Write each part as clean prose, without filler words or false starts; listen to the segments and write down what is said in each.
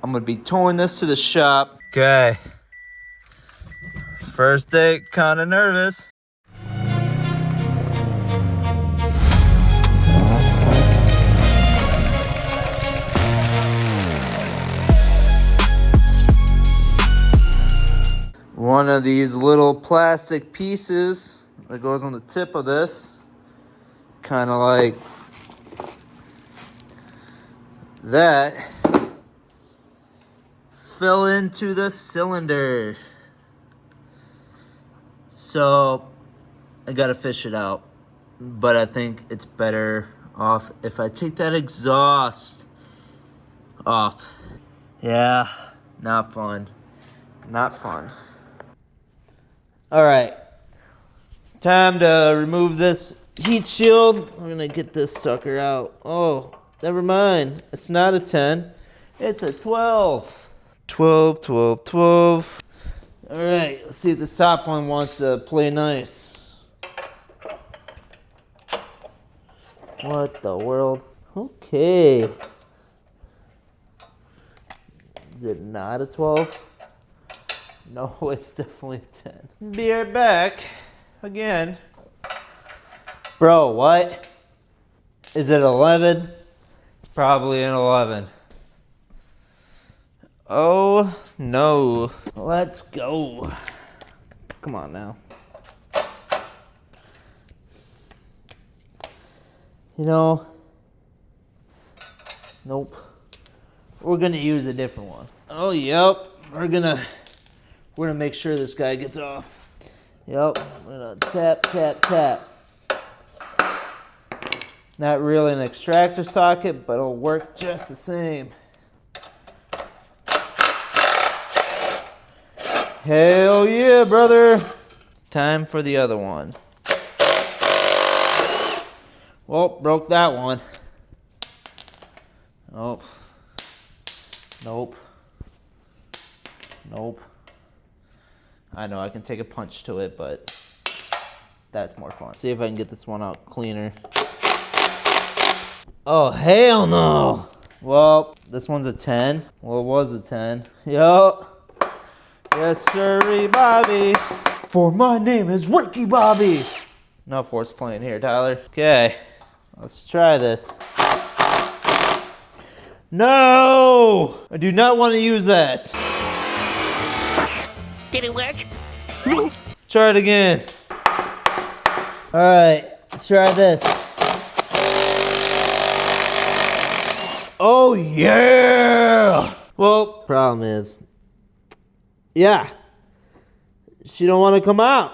I'm gonna be towing this to the shop. Okay. First day, kinda nervous. One of these little plastic pieces that goes on the tip of this, kind of like that, fell into the cylinder. So I gotta fish it out, but I think it's better off if I take that exhaust off. Yeah, not fun. Not fun. All right, time to remove this heat shield. We're gonna get this sucker out. Oh, never mind. It's not a 10. It's a 12. 12, 12, 12. All right, let's see if this top one wants to play nice. What the world? Okay. Is it not a 12? No, it's definitely a 10. Be right back. Again. Bro, what? Is it 11? It's probably an 11. Oh, no. Let's go. Come on now. You know, nope. We're gonna use a different one. Oh, yep. We're gonna make sure this guy gets off. Yep. We're gonna tap, tap, tap. Not really an extractor socket, but it'll work just the same. Hell yeah, brother. Time for the other one. Well, broke that one. Nope. Nope. Nope. I know I can take a punch to it, but that's more fun. See if I can get this one out cleaner. Oh, hell no. Well, this one's a 10. Well, it was a 10. Yup. Yes, sirree, Bobby. For my name is Ricky Bobby. No force playing here, Tyler. Okay. Let's try this. No! I do not want to use that. Did it work? Try it again. All right, let's try this. Oh, yeah! Well, problem is, yeah, she don't want to come out.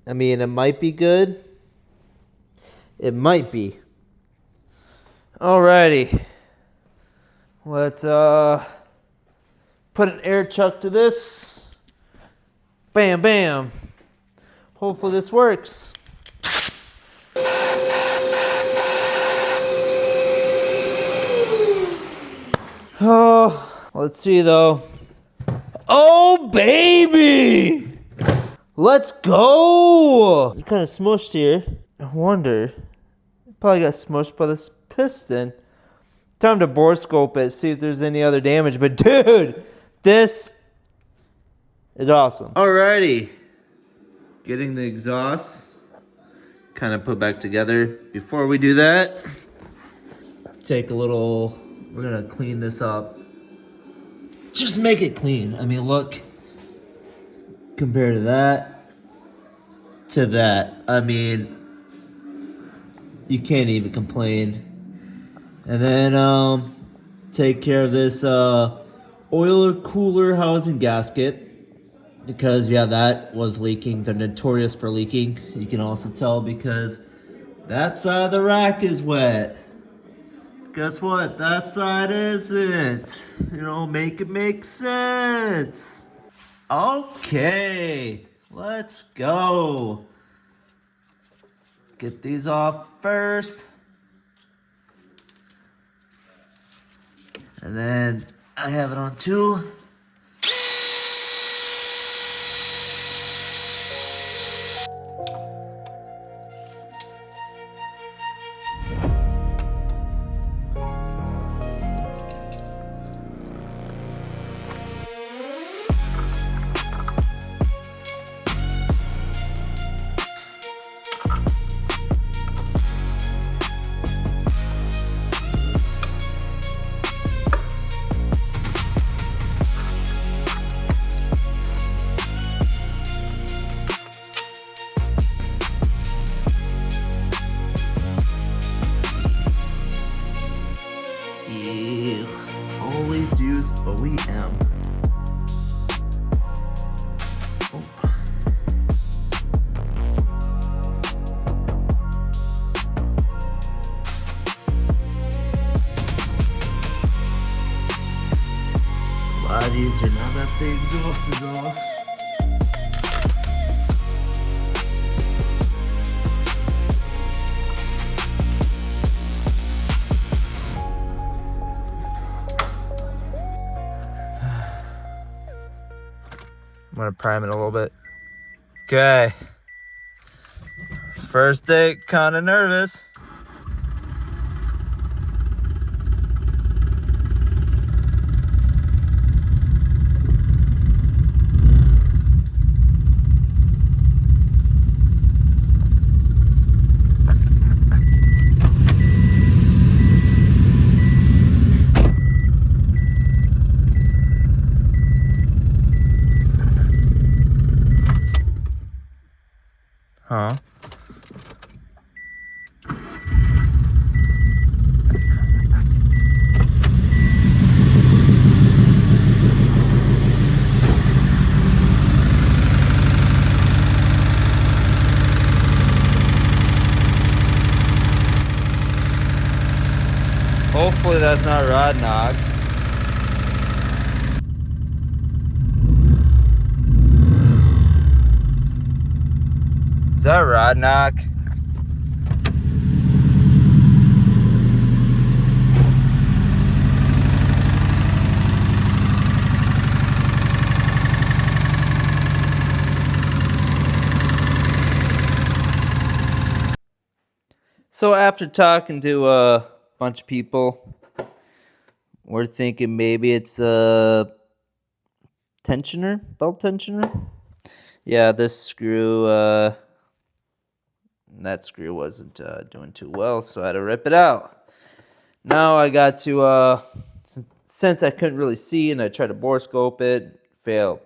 I mean, it might be good. It might be. Alrighty. Let's put an air chuck to this. Bam, bam. Hopefully this works. Oh, let's see though. Oh, baby! Let's go! It's kind of smushed here. I wonder. Probably got smushed by this piston. Time to bore scope it, see if there's any other damage. But dude, this is awesome. Alrighty. Getting the exhaust kind of put back together. Before we do that, take a little, we're gonna clean this up. Just make it clean. I mean, look, compared to that, I mean, you can't even complain. And then take care of this oiler cooler housing gasket, because yeah, that was leaking. They're notorious for leaking. You can also tell because that side of the rack is wet. Guess what? That side isn't. You know, make it make sense. Okay, let's go. Get these off first. And then I have it on 2. Ew. Always use OEM. Oh. A lot of these are now that the exhaust is off. I'm gonna prime it a little bit. Okay. First day, kinda nervous. Huh? Hopefully that's not rod knock. Is that rod knock? So after talking to a bunch of people, we're thinking maybe it's a tensioner, belt tensioner. Yeah, this screw, that screw wasn't doing too well, so I had to rip it out. Now I got to, since I couldn't really see and I tried to bore scope it, failed.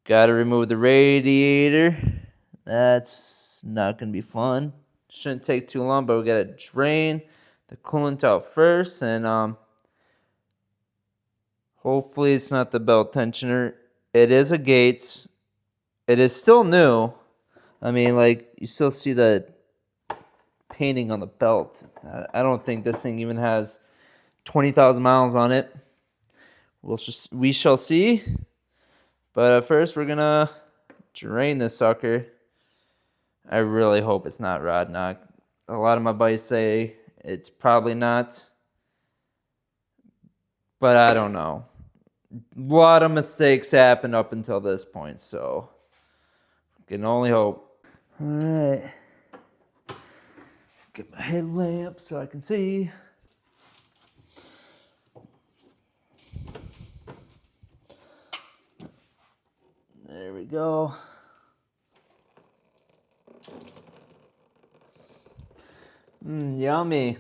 Got to remove the radiator. That's not going to be fun. Shouldn't take too long, but we got to drain the coolant out first, and hopefully it's not the belt tensioner. It is a Gates. It is still new. I mean, like, you still see the painting on the belt. I don't think this thing even has 20,000 miles on it. We shall see. But at first, we're gonna drain this sucker. I really hope it's not rod knock. A lot of my buddies say it's probably not, but I don't know. A lot of mistakes happened up until this point, so can only hope. All right, get my headlamp so I can see. There we go. Yummy.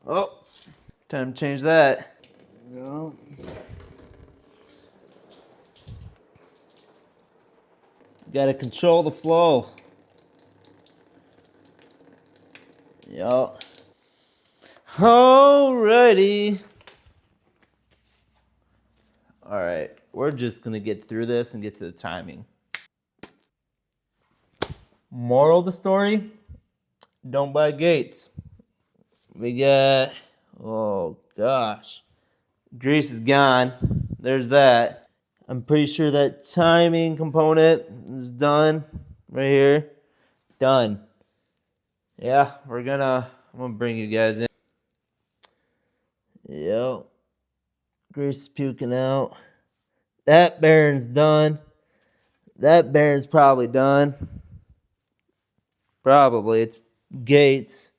Oh, time to change that. There we go. Gotta control the flow. Yup. Alrighty. Alright, we're just gonna get through this and get to the timing. Moral of the story, don't buy Gates. We got, oh gosh, grease is gone. There's that. I'm pretty sure that timing component is done right here. Done. Yeah, I'm gonna bring you guys in. Yep. Grease is puking out. That bearing's done. That bearing's probably done. Probably. It's Gates.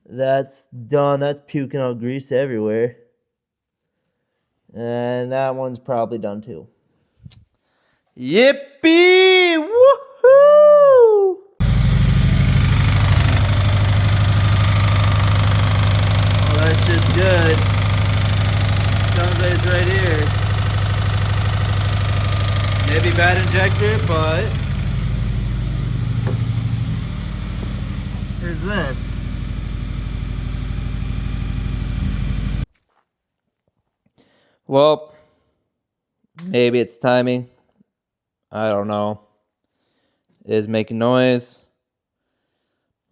That's done. That's puking out grease everywhere. And that one's probably done too. Yippee! Woohoo! Oh, that shit's good. Sounds like it's right here. Maybe bad injector, but here's this. Well, maybe it's timing. I don't know. It is making noise.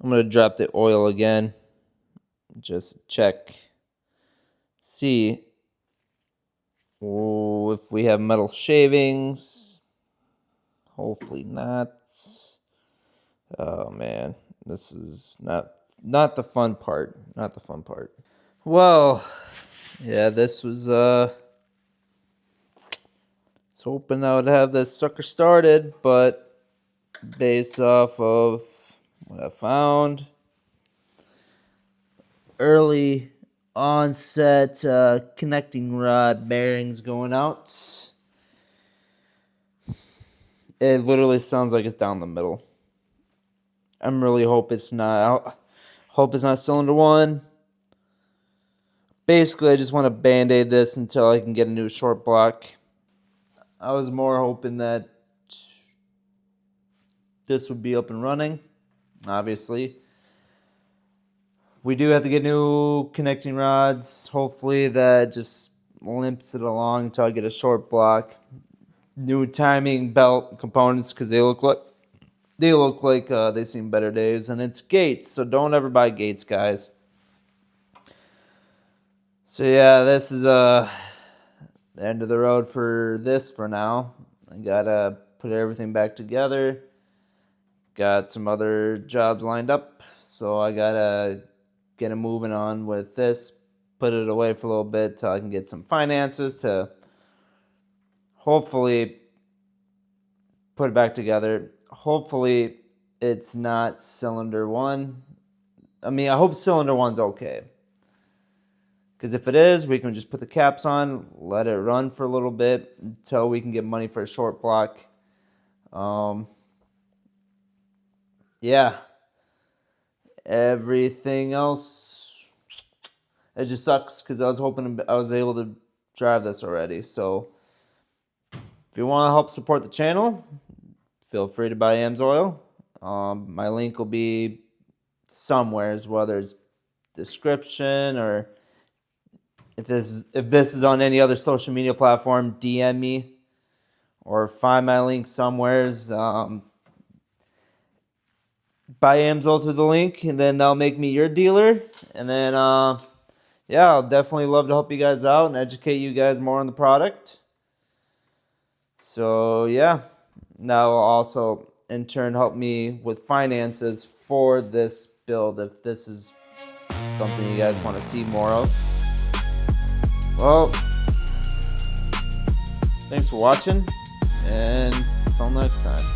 I'm going to drop the oil again. Just check. See if we have metal shavings. Hopefully not. Oh man, this is not the fun part. Not the fun part. Well, yeah, this was hoping I would have this sucker started, but based off of what I found, early onset connecting rod bearings going out. It literally sounds like it's down the middle. I'm really hope it's not. Hope it's not cylinder 1. Basically, I just want to band-aid this until I can get a new short block. I was more hoping that this would be up and running, obviously. We do have to get new connecting rods. Hopefully that just limps it along until I get a short block. New timing belt components, because they look like they've seen better days. And it's Gates, so don't ever buy Gates, guys. So yeah, this is the end of the road for this for now. I gotta put everything back together. Got some other jobs lined up, so I gotta get it moving on with this. Put it away for a little bit till I can get some finances to hopefully put it back together. Hopefully it's not cylinder 1. I mean, I hope cylinder 1's okay. Because if it is, we can just put the caps on, let it run for a little bit until we can get money for a short block. Yeah. Everything else, it just sucks because I was hoping I was able to drive this already. So if you want to help support the channel, feel free to buy AMSOIL. My link will be somewhere, whether it's description or if this is on any other social media platform, DM me or find my link somewheres. Buy AMSOIL through the link, and then that'll make me your dealer. And then, yeah, I'll definitely love to help you guys out and educate you guys more on the product. So, yeah, that will also, in turn, help me with finances for this build if this is something you guys want to see more of. Well, thanks for watching, and until next time.